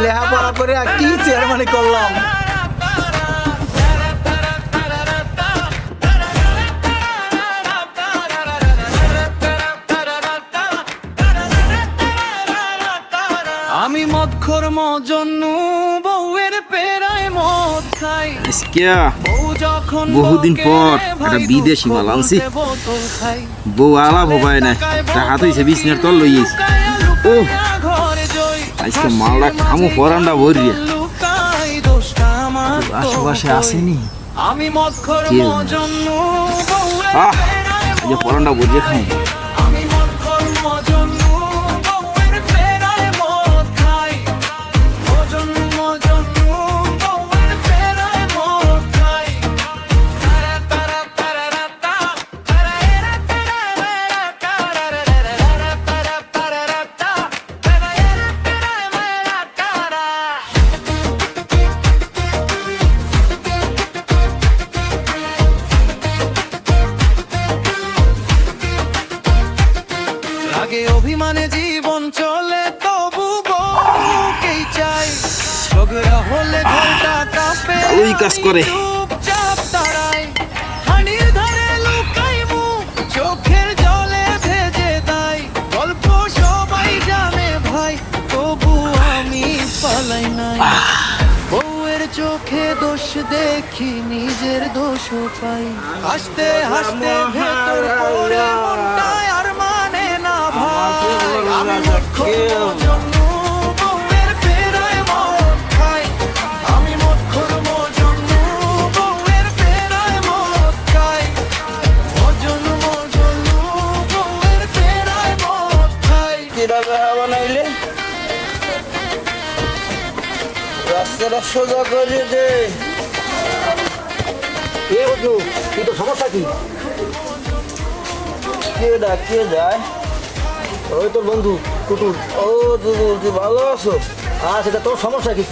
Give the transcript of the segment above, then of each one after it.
লেখাপড়া করে আর কি চেয়ারম্যানি করলাম। আমি মদখোর মজন্য বউয়ের পেরায় মদ খাই। বউ যখন বহুদিন পর একটা বিদেশি মাল আনছি। বউ আলাপ হবায় না, হাত হইছে বিছনার তল লইয়েছি। ও আজকে মালটা খামু পরান্ডা ভরিয়ে। আশেপাশে আসেনি? আমি মদখোর মজন্য আহ এই যে পরান্ডা ভরিয়ে খাই। আমি মদখোর মজন্য বউয়ের পেরায় মদ খাই। মজন্য মজন্য বউয়ের পেরায় মদ খাই। তারা তারা তারা তা তারা এরা তারা মেরা তারা তারা তারা তারা তা তারা এরা তারা মেরা তারা। আগে অভিমানে জীবন চলে তবু বউকেই চাই। ঝগড়া হলে ঘরটা কাঁপে, ওই কাজ করে। চুপচাপ দাঁড়াই। হানির ধারে লুকাই মুখ, চোখের জলে ভেজে দেয়। গল্প সবাই জানে ভাই, তবু আমি পালাই নাই। বউয়ের চোখে দোষ দেখি, নিজের দোষও পাই। হাসতে হাসতে ভেতর পড়ে মনটায় আর মানে না ভাই। আমি মদখোর জন্য বউয়ের পেরায় মদ খাই। আমি মদখোর জন্য বউয়ের পেরায় মদ খাই। মজনু মজনু বউয়ের পেরায় মদ খাই। কিভাবে বানাইলে রাস্তাটা সোজা করে দে। এ বন্ধু, কি তো সমস্যা কি? কে যায়? ওই তোর বন্ধু কুটুর। ও দুদু, তুই ভালো আছো? আর সেটা তোর সমস্যা কি?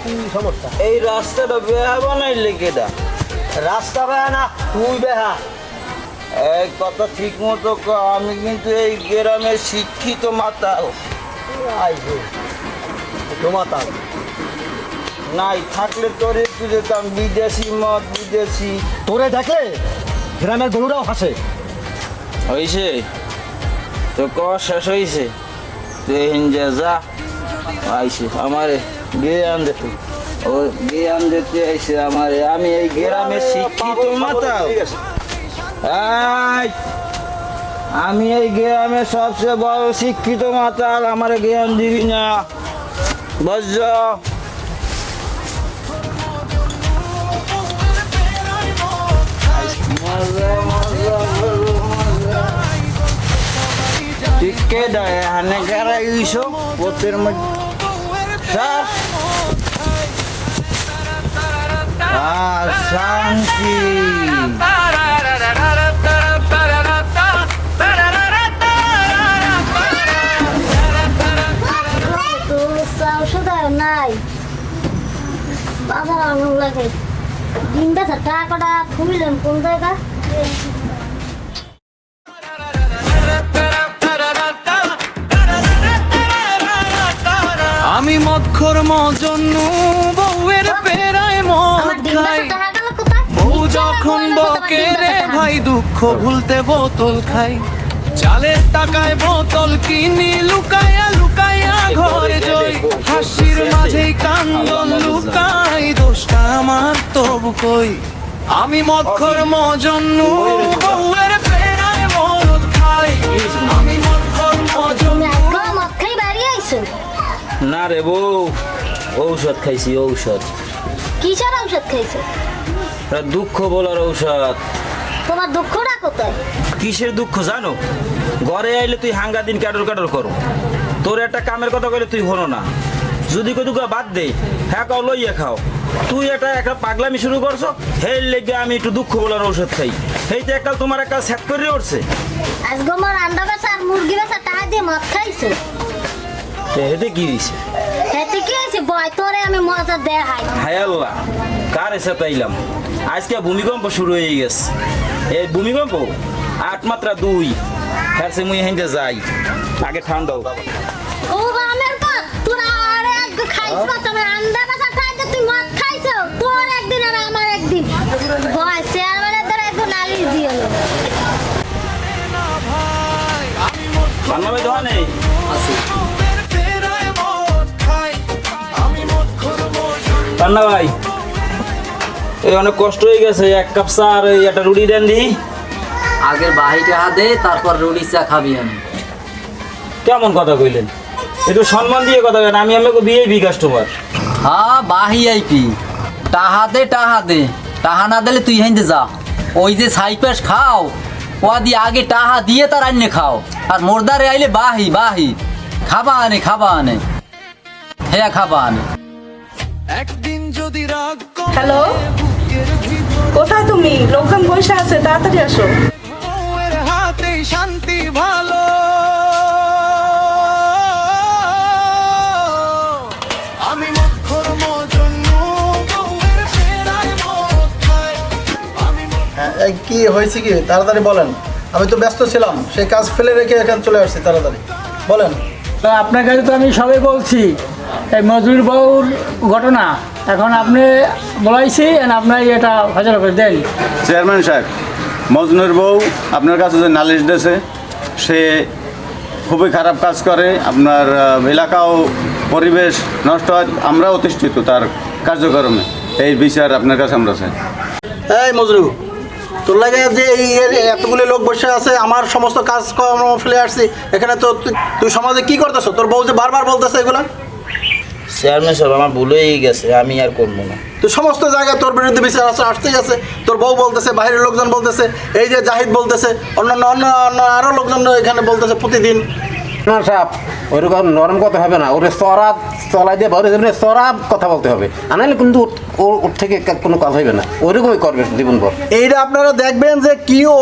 কি সমস্যা? এই রাস্তাটা বেহা বানাইলে কেডা? রাস্তা বেহা না, তুই বেহা। এই কথা ঠিক মতো আমি কিন্তু এই গ্রামের শিক্ষিত মাতাল। আইসো তোমাতা নাই থাকলে তোর একটু যেতাম। বিদেশি মদ, বিদেশি। তোরে দেখলে গ্রামের গরুরাও হাসে। হয়েছে তো শেষ হয়েছে। তুই হিঞ্জা যা আইসে আমার জ্ঞান দিতে। ও জ্ঞান দিতে আইসে আমার। আমি এই গ্রামের শিক্ষিত মাতাল। এই, আমি এই গ্রামের সবচেয়ে বড় শিক্ষিত মাতাল। আমার জ্ঞান দিবি না, বুঝছ? ঠিক কে দেয় হানে গারা ইসো পোতের মধ্যে শ্বাস আর শান্তি। নাই বাজার আনন্দ লাগে। দিন বেচা টাকাটা খুলিলেন কোন জায়গা? আমি মদখোর মজন্য বউয়ের পেরায় মদ খাই। বউ যখন বকে রে ভাই, দুঃখ ভুলতে বোতল খাই। চালের টাকায় বোতল কিনি, লুকায়া লুকায়া ঘরে যাই। হাসির মাঝেই কান্দন লুকাই, দোষটা আমার তবু কই। আমি মদখোর মজন্য বউয়ের পেরায় মদ খাই। আমি মদখোর মজন্য। মদ খাই বাড়ি আইসো? না রে বউ, ঔষধ খাইছি ঔষধ। কিসের ঔষধ খাইছো? দুঃখ বলার ঔষধ। তোমার দুঃখটা কোথায়? কিসের দুঃখ জানো? ঘরে আইলে তুই হাঙ্গা দিন কাটর কাটর করো। তোর একটা কামের কথা কইলে তুই হনো না। যদি কই দুকা বাদ দে, হ্যাঁ কাও লইয়া খাও। তুই একটা পাগলামি শুরু করছো। হের লেগে আমি একটু দুঃখ বলার ঔষধ খাই। হেইতে একটা তোমার একটা সেট করে উঠছে। আজ গোমর আন্ডা বেচা আর মুরগি বেচা টাকা দিয়ে মদ খাইছো। হেতে কি হইছে? হেতে কি হইছে? বয় তোরে আমি মজা দেখাই। হায় আল্লাহ, কার এসে তাইলাম। আজকে ভূমিকম্প শুরু হয়ে গেছে। এই ভূমিকম্প 8 মাত্রা 2। হ্যাঁ সে মুই হেঁটে যাই, আগে ঠান্ডাও। ও বামের পর তোরা আরে আগে খাই ইসমত তুমি আন্দা বাসা খাইতে তুই মদ খাইছো তোর একদিন আর আমার একদিন ভয় চেয়ারম্যানের দ্বারা একটু নালিশ দিও পান্না ভাই দোয়া নেই পান্না ভাই এই অনেক কষ্ট হয়ে গেছে, এক কাপ চা আর এই একটা রুটি দেন দি। আগের বাহিটা হাতে তারপর রুটি চা খাবি আমি। কেমন কথা কইলেন? একটু সম্মান দিয়ে কথা কেন, আমি আমাকে ভিআইপি কাস্টমার। হ্যাঁ বাহি আইপি টাহা দে টাহা না দিলে তুই হেঁদে যা। ওই যে সাইপাস খাও ও দিয়ে আগে টাহা দিয়ে তার আন্নে খাও, আর মোরদারে আইলে বাহি খাবা আনে হ্যাঁ খাবা আনে। একদিন যদি রাগ হ্যালো, কোথায় তুমি? লোকজন বসে আছে, তাড়াতাড়ি আসো। বউয়ের হাতে শান্তি ভালো, আমি মক্ষর মজন্য বউয়ের ফেরায় মদ খাই। কি হয়েছে কি তাড়াতাড়ি বলেন, আমি তো ব্যস্ত ছিলাম, সেই কাজ ফেলে রেখে এখানে চলে আসছি, তাড়াতাড়ি বলেন। তো আপনার কাছে তো আমি সবাই বলছি এই মজুর বউর ঘটনা, এখন আপনি বলাইছি আপনার এটা ফয়সালা করে দেন। চেয়ারম্যান সাহেব, মজনুর বউ আপনার কাছে যে নালিশ দিয়েছে সে খুবই খারাপ কাজ করে, আপনার এলাকাও পরিবেশ নষ্ট হয়, আমরা অতিষ্ঠিত তার কার্যক্রমে। এই বিচার আপনার কাছে আমরা চাই। এই মজরু, তোর লাগে যে এতগুলি লোক বসে আছে, আমার সমস্ত কাজকর্ম ফেলে আসছি এখানে, তো তুই সমাজে কি করতেছ? তোর বউ যে বারবার বলতেছে এগুলা। চেয়ারম্যান সাহেব আমার ভুল হয়ে গেছে, আমি আর করবো না। তুই সমস্ত জায়গায় তোর বিরুদ্ধে বিচার আসতেই আছে, তোর বউ বলতেছে, বাইরের লোকজন বলতেছে, এই যে জাহিদ বলতেছে, অন্য আরও লোকজন এখানে বলতেছে প্রতিদিন। না সাহেব, ওইরকম নরম কথা হবে না, ওরে চড়া চলাই দিয়ে বড় চড়া কথা বলতে হবে, আনাইলে কিন্তু ওর থেকে কোনো কাজ হইবে না, ওইরকমই করবে জীবনভর। এইটা আপনারা দেখবেন যে কি ও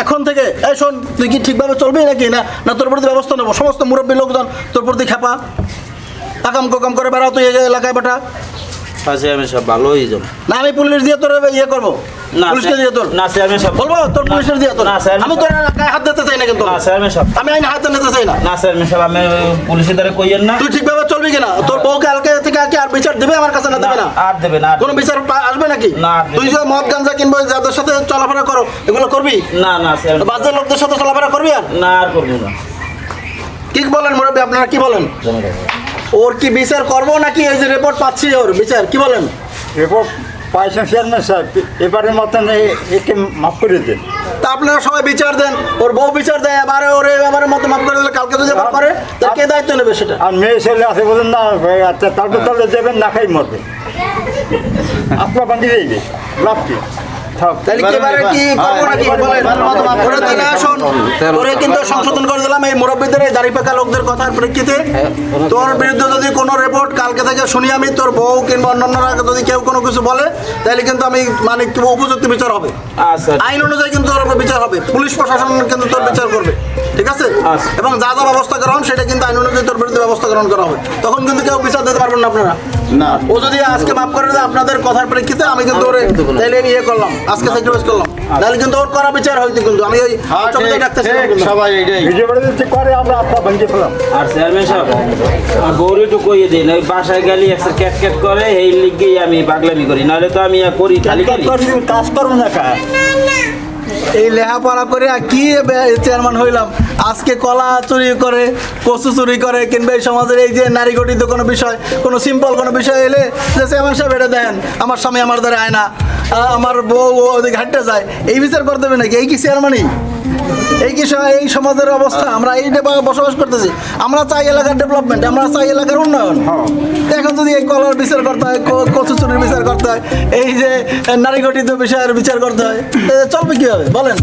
এখন থেকে, এই শোন তুই কি ঠিকভাবে চলবি নাকি না তোর প্রতি ব্যবস্থা নেবো? সমস্ত মুরব্বী লোকজন তোর প্রতি খেপা, আকাম কোকাম করে বেড়াও তুই এলাকায় বেটা। চেয়ারম্যান সাহেব ভালো হয়ে যাবো না আমি পুলিশ দিয়ে তোর ইয়ে করবো, না, পুলিশকে দিয়ে তোর না চেয়ারম্যান সাহেব বলবো, তোর পুলিশের দিয়ে তোর। না, স্যার, আমি তোর গায়ে হাত দিতে চাই না, কিন্তু না চেয়ারম্যান সাহেব, আমি আইনে হাত নিতে চাই না। না চেয়ারম্যান সাহেব আমি পুলিশের দ্বারা কইয়েন না। তুই ঠিকভাবে চলবি কিনা? তোর বউকে কালকে থেকে কি আর বিচার দেবে আমার কাছে? না দেবে না, আর দেবে না, কোনো বিচার আসবে নাকি? না, আর দেবে তুই যে মদ গাঞ্জা কিনবো, যাদের সাথে চলাফেরা করো, এগুলো করবি? না না চেয়ারম্যান, বাচ্চার লোকদের সাথে চলাফেরা করবি? আর না আর করবো না। কি বলেন মুরব্বী, আপনারা কি বলেন? ওর কি বিচার করবো নাকি? এই যে রিপোর্ট পাচ্ছি, ওর বিচার কি বলেন? রিপোর্ট পাইছেন চেয়ারম্যান সাহেব, এবারের মতন একে মাফ করে দেন। তা আপনারা সবাই বিচার দেন, ওর বউ বিচার দেয়, ওরে এবারের মতো মাফ করে দিলে কালকে যদি আবার করে তার কে দায়িত্ব নেবে সেটা? আর মেয়ে ছেলে আছে বলেন না, আচ্ছা তারপর দেবেন না, খাই মরবে আপনার বান্ধি যাইবে, লাভ কি? তাহলে কি এবারে কি করবো নাকি বলেন? ওরে তাহলে শোন, ওরে কিন্তু সংশোধন করে দিলাম এই মুরব্বীদের, এই দাড়ি পাকা লোকদের কথার প্রেক্ষিতে। তোর বিরুদ্ধে যদি কোনো রিপোর্ট কালকে থেকে শুনি আমি, তোর বউ কিংবা অন্যান্যরা যদি কেউ কোনো কিছু বলে, তাহলে কিন্তু আমি মানে উপযুক্ত বিচার হবে, আচ্ছা আইন অনুযায়ী কিন্তু তোর উপর বিচার হবে, পুলিশ প্রশাসন কিন্তু তোর বিচার করবে, ঠিক আছে? এবং যা যা ব্যবস্থা গ্রহণ সেটা কিন্তু আইন অনুযায়ী তোর বিরুদ্ধে ব্যবস্থা গ্রহণ করা হবে, তখন কিন্তু কেউ বিচার দিতে পারবেন না আপনারা। না, ও যদি আজকে মাফ করে দেয় আপনাদের কথার প্রেক্ষিতে, আমি কিন্তু ওরে তাইলে ইয়ে করলাম, আজকে স্যাক্রিফাইস করলাম, তাহলে কিন্তু ওর করা বিচার হয়তো, কিন্তু আমি ওই চোখে ডাকতেছিলাম কিন্তু। সবাই এইটাই করে আমরা আপনার ভাঙিয়ে ফেলাম। আর চেয়ারম্যান সাহেব আর গৌরী একটু কইয়ে দিন, ওই বাসায় গেলে একটা ক্যাট করে, এই লিগেই আমি পাগলামি করি, নাহলে তো আমি করি খালি খালি। কাজ করবো না কা এই লেখাপড়া করে আর কি চেয়ারম্যান হইলাম, আজকে কলা চুরি করে, কচু চুরি করে, কিংবা এই সমাজের এই যে নারী গঠিত কোনো বিষয়, কোনো সিম্পল কোনো বিষয় এলে যে চেয়ারম্যান সাহেব এটা দেন, আমার স্বামী আমার দ্বারা আয় না, আমার বউ ওদিকে হাঁটতে যায়, এই বিচার করতে হবে নাকি? এই কি চেয়ারম্যানই? এই কি এই সমাজের অবস্থা? আমরা এই বসবাস করতেছি, আমরা চাই এলাকার ডেভেলপমেন্ট, আমরা চাই এলাকার উন্নয়ন। এখন যদি এই কলার বিচার করতে হয়, কচু চুরির বিচার করতে হয়, এই যে নারী গঠিত বিষয়ের বিচার করতে হয়, চলবে কীভাবে বলেন?